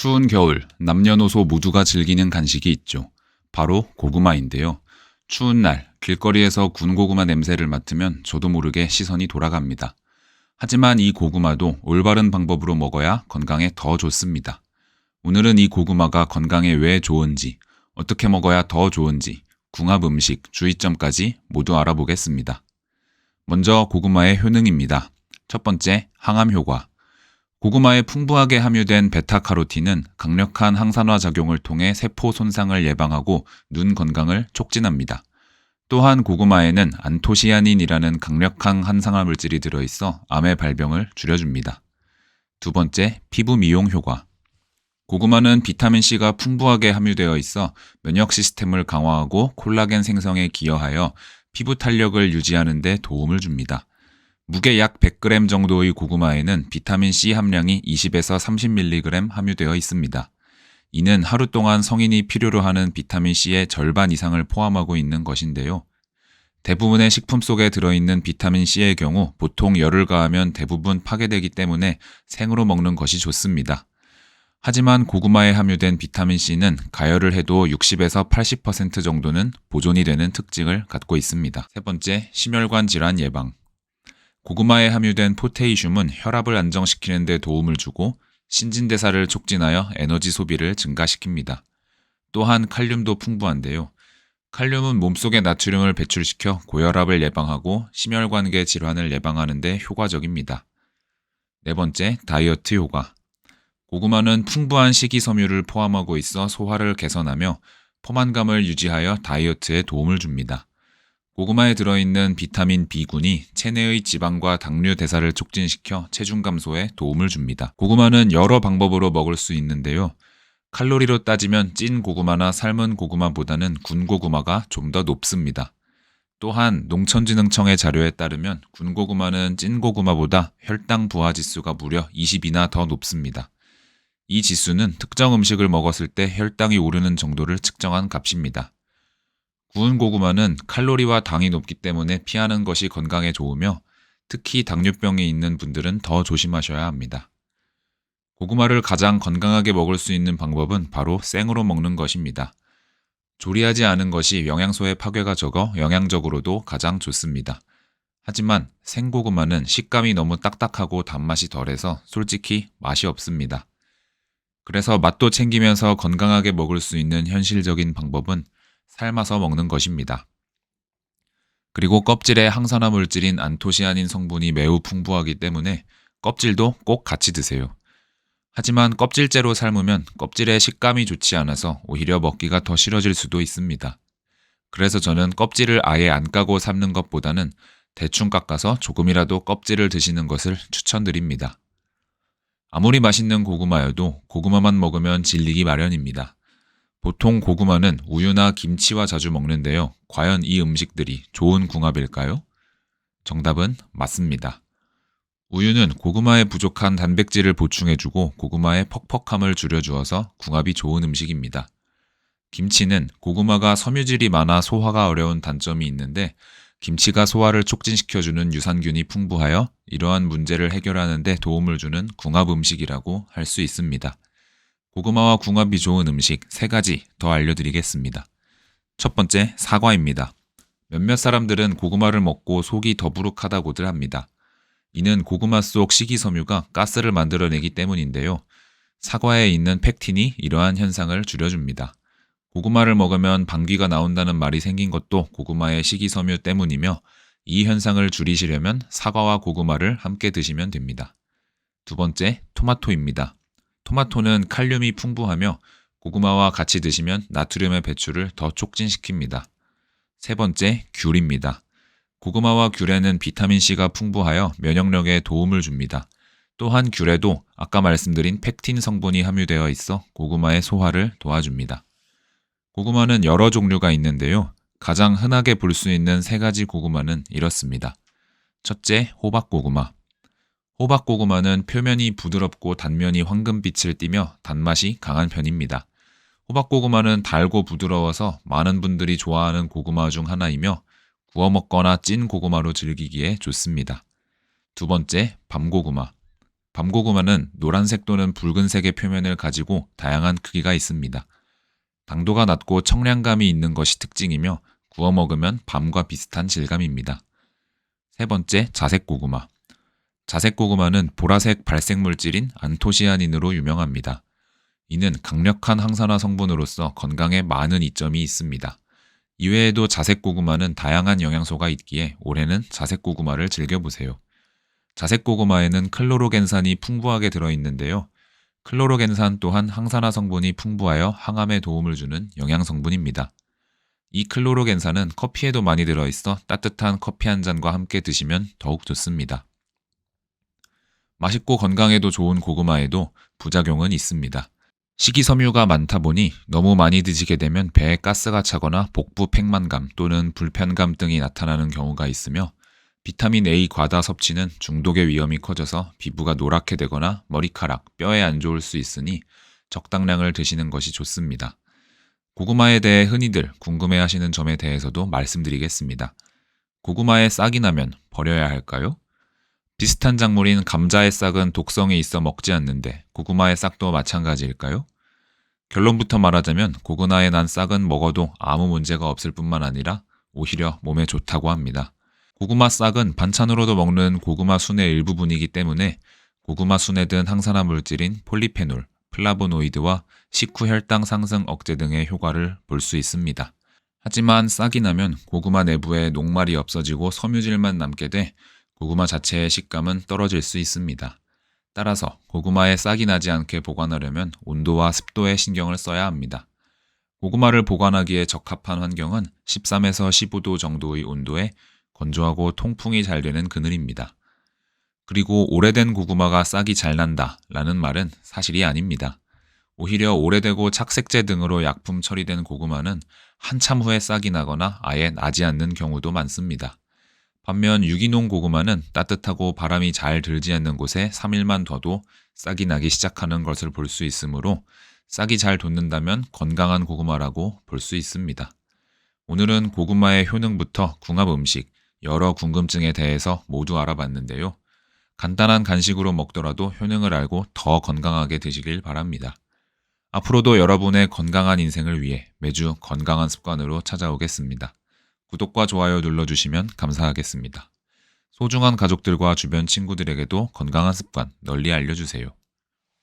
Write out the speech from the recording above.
추운 겨울, 남녀노소 모두가 즐기는 간식이 있죠. 바로 고구마인데요. 추운 날, 길거리에서 군 고구마 냄새를 맡으면 저도 모르게 시선이 돌아갑니다. 하지만 이 고구마도 올바른 방법으로 먹어야 건강에 더 좋습니다. 오늘은 이 고구마가 건강에 왜 좋은지, 어떻게 먹어야 더 좋은지, 궁합 음식, 주의점까지 모두 알아보겠습니다. 먼저 고구마의 효능입니다. 첫 번째, 항암 효과. 고구마에 풍부하게 함유된 베타카로틴은 강력한 항산화 작용을 통해 세포 손상을 예방하고 눈 건강을 촉진합니다. 또한 고구마에는 안토시아닌이라는 강력한 항산화 물질이 들어있어 암의 발병을 줄여줍니다. 두 번째, 피부 미용 효과. 고구마는 비타민C가 풍부하게 함유되어 있어 면역 시스템을 강화하고 콜라겐 생성에 기여하여 피부 탄력을 유지하는 데 도움을 줍니다. 무게 약 100g 정도의 고구마에는 비타민C 함량이 20에서 30mg 함유되어 있습니다. 이는 하루 동안 성인이 필요로 하는 비타민C의 절반 이상을 포함하고 있는 것인데요. 대부분의 식품 속에 들어있는 비타민C의 경우 보통 열을 가하면 대부분 파괴되기 때문에 생으로 먹는 것이 좋습니다. 하지만 고구마에 함유된 비타민C는 가열을 해도 60에서 80% 정도는 보존이 되는 특징을 갖고 있습니다. 세 번째, 심혈관 질환 예방. 고구마에 함유된 포테이슘은 혈압을 안정시키는 데 도움을 주고 신진대사를 촉진하여 에너지 소비를 증가시킵니다. 또한 칼륨도 풍부한데요. 칼륨은 몸속의 나트륨을 배출시켜 고혈압을 예방하고 심혈관계 질환을 예방하는 데 효과적입니다. 네 번째, 다이어트 효과. 고구마는 풍부한 식이섬유를 포함하고 있어 소화를 개선하며 포만감을 유지하여 다이어트에 도움을 줍니다. 고구마에 들어있는 비타민 B군이 체내의 지방과 당류 대사를 촉진시켜 체중 감소에 도움을 줍니다. 고구마는 여러 방법으로 먹을 수 있는데요. 칼로리로 따지면 찐 고구마나 삶은 고구마보다는 군 고구마가 좀 더 높습니다. 또한 농촌진흥청의 자료에 따르면 군 고구마는 찐 고구마보다 혈당 부하 지수가 무려 20이나 더 높습니다. 이 지수는 특정 음식을 먹었을 때 혈당이 오르는 정도를 측정한 값입니다. 구운 고구마는 칼로리와 당이 높기 때문에 피하는 것이 건강에 좋으며 특히 당뇨병이 있는 분들은 더 조심하셔야 합니다. 고구마를 가장 건강하게 먹을 수 있는 방법은 바로 생으로 먹는 것입니다. 조리하지 않은 것이 영양소의 파괴가 적어 영양적으로도 가장 좋습니다. 하지만 생고구마는 식감이 너무 딱딱하고 단맛이 덜해서 솔직히 맛이 없습니다. 그래서 맛도 챙기면서 건강하게 먹을 수 있는 현실적인 방법은 삶아서 먹는 것입니다. 그리고 껍질에 항산화 물질인 안토시아닌 성분이 매우 풍부하기 때문에 껍질도 꼭 같이 드세요. 하지만 껍질째로 삶으면 껍질의 식감이 좋지 않아서 오히려 먹기가 더 싫어질 수도 있습니다. 그래서 저는 껍질을 아예 안 까고 삶는 것보다는 대충 깎아서 조금이라도 껍질을 드시는 것을 추천드립니다. 아무리 맛있는 고구마여도 고구마만 먹으면 질리기 마련입니다. 보통 고구마는 우유나 김치와 자주 먹는데요. 과연 이 음식들이 좋은 궁합일까요? 정답은 맞습니다. 우유는 고구마에 부족한 단백질을 보충해주고 고구마의 퍽퍽함을 줄여주어서 궁합이 좋은 음식입니다. 김치는 고구마가 섬유질이 많아 소화가 어려운 단점이 있는데 김치가 소화를 촉진시켜주는 유산균이 풍부하여 이러한 문제를 해결하는 데 도움을 주는 궁합 음식이라고 할 수 있습니다. 고구마와 궁합이 좋은 음식 3가지 더 알려드리겠습니다. 첫 번째, 사과입니다. 몇몇 사람들은 고구마를 먹고 속이 더부룩하다고들 합니다. 이는 고구마 속 식이섬유가 가스를 만들어내기 때문인데요. 사과에 있는 펙틴이 이러한 현상을 줄여줍니다. 고구마를 먹으면 방귀가 나온다는 말이 생긴 것도 고구마의 식이섬유 때문이며 이 현상을 줄이시려면 사과와 고구마를 함께 드시면 됩니다. 두 번째, 토마토입니다. 토마토는 칼륨이 풍부하며 고구마와 같이 드시면 나트륨의 배출을 더 촉진시킵니다. 세 번째, 귤입니다. 고구마와 귤에는 비타민C가 풍부하여 면역력에 도움을 줍니다. 또한 귤에도 아까 말씀드린 펙틴 성분이 함유되어 있어 고구마의 소화를 도와줍니다. 고구마는 여러 종류가 있는데요. 가장 흔하게 볼 수 있는 3가지 고구마는 이렇습니다. 첫째, 호박고구마. 호박고구마는 표면이 부드럽고 단면이 황금빛을 띠며 단맛이 강한 편입니다. 호박고구마는 달고 부드러워서 많은 분들이 좋아하는 고구마 중 하나이며 구워 먹거나 찐 고구마로 즐기기에 좋습니다. 두 번째, 밤고구마. 밤고구마는 노란색 또는 붉은색의 표면을 가지고 다양한 크기가 있습니다. 당도가 낮고 청량감이 있는 것이 특징이며 구워 먹으면 밤과 비슷한 질감입니다. 세 번째, 자색고구마. 자색고구마는 보라색 발색 물질인 안토시아닌으로 유명합니다. 이는 강력한 항산화 성분으로서 건강에 많은 이점이 있습니다. 이외에도 자색고구마는 다양한 영양소가 있기에 올해는 자색고구마를 즐겨보세요. 자색고구마에는 클로로겐산이 풍부하게 들어있는데요. 클로로겐산 또한 항산화 성분이 풍부하여 항암에 도움을 주는 영양성분입니다. 이 클로로겐산은 커피에도 많이 들어있어 따뜻한 커피 한 잔과 함께 드시면 더욱 좋습니다. 맛있고 건강에도 좋은 고구마에도 부작용은 있습니다. 식이섬유가 많다 보니 너무 많이 드시게 되면 배에 가스가 차거나 복부 팽만감 또는 불편감 등이 나타나는 경우가 있으며 비타민 A 과다 섭취는 중독의 위험이 커져서 피부가 노랗게 되거나 머리카락, 뼈에 안 좋을 수 있으니 적당량을 드시는 것이 좋습니다. 고구마에 대해 흔히들 궁금해하시는 점에 대해서도 말씀드리겠습니다. 고구마에 싹이 나면 버려야 할까요? 비슷한 작물인 감자의 싹은 독성이 있어 먹지 않는데 고구마의 싹도 마찬가지일까요? 결론부터 말하자면 고구마에 난 싹은 먹어도 아무 문제가 없을 뿐만 아니라 오히려 몸에 좋다고 합니다. 고구마 싹은 반찬으로도 먹는 고구마 순의 일부분이기 때문에 고구마 순에 든 항산화 물질인 폴리페놀, 플라보노이드와 식후 혈당 상승 억제 등의 효과를 볼 수 있습니다. 하지만 싹이 나면 고구마 내부에 녹말이 없어지고 섬유질만 남게 돼 고구마 자체의 식감은 떨어질 수 있습니다. 따라서 고구마에 싹이 나지 않게 보관하려면 온도와 습도에 신경을 써야 합니다. 고구마를 보관하기에 적합한 환경은 13에서 15도 정도의 온도에 건조하고 통풍이 잘 되는 그늘입니다. 그리고 오래된 고구마가 싹이 잘 난다 라는 말은 사실이 아닙니다. 오히려 오래되고 착색제 등으로 약품 처리된 고구마는 한참 후에 싹이 나거나 아예 나지 않는 경우도 많습니다. 반면 유기농 고구마는 따뜻하고 바람이 잘 들지 않는 곳에 3일만 둬도 싹이 나기 시작하는 것을 볼 수 있으므로 싹이 잘 돋는다면 건강한 고구마라고 볼 수 있습니다. 오늘은 고구마의 효능부터 궁합 음식, 여러 궁금증에 대해서 모두 알아봤는데요. 간단한 간식으로 먹더라도 효능을 알고 더 건강하게 드시길 바랍니다. 앞으로도 여러분의 건강한 인생을 위해 매주 건강한 습관으로 찾아오겠습니다. 구독과 좋아요 눌러주시면 감사하겠습니다. 소중한 가족들과 주변 친구들에게도 건강한 습관 널리 알려주세요.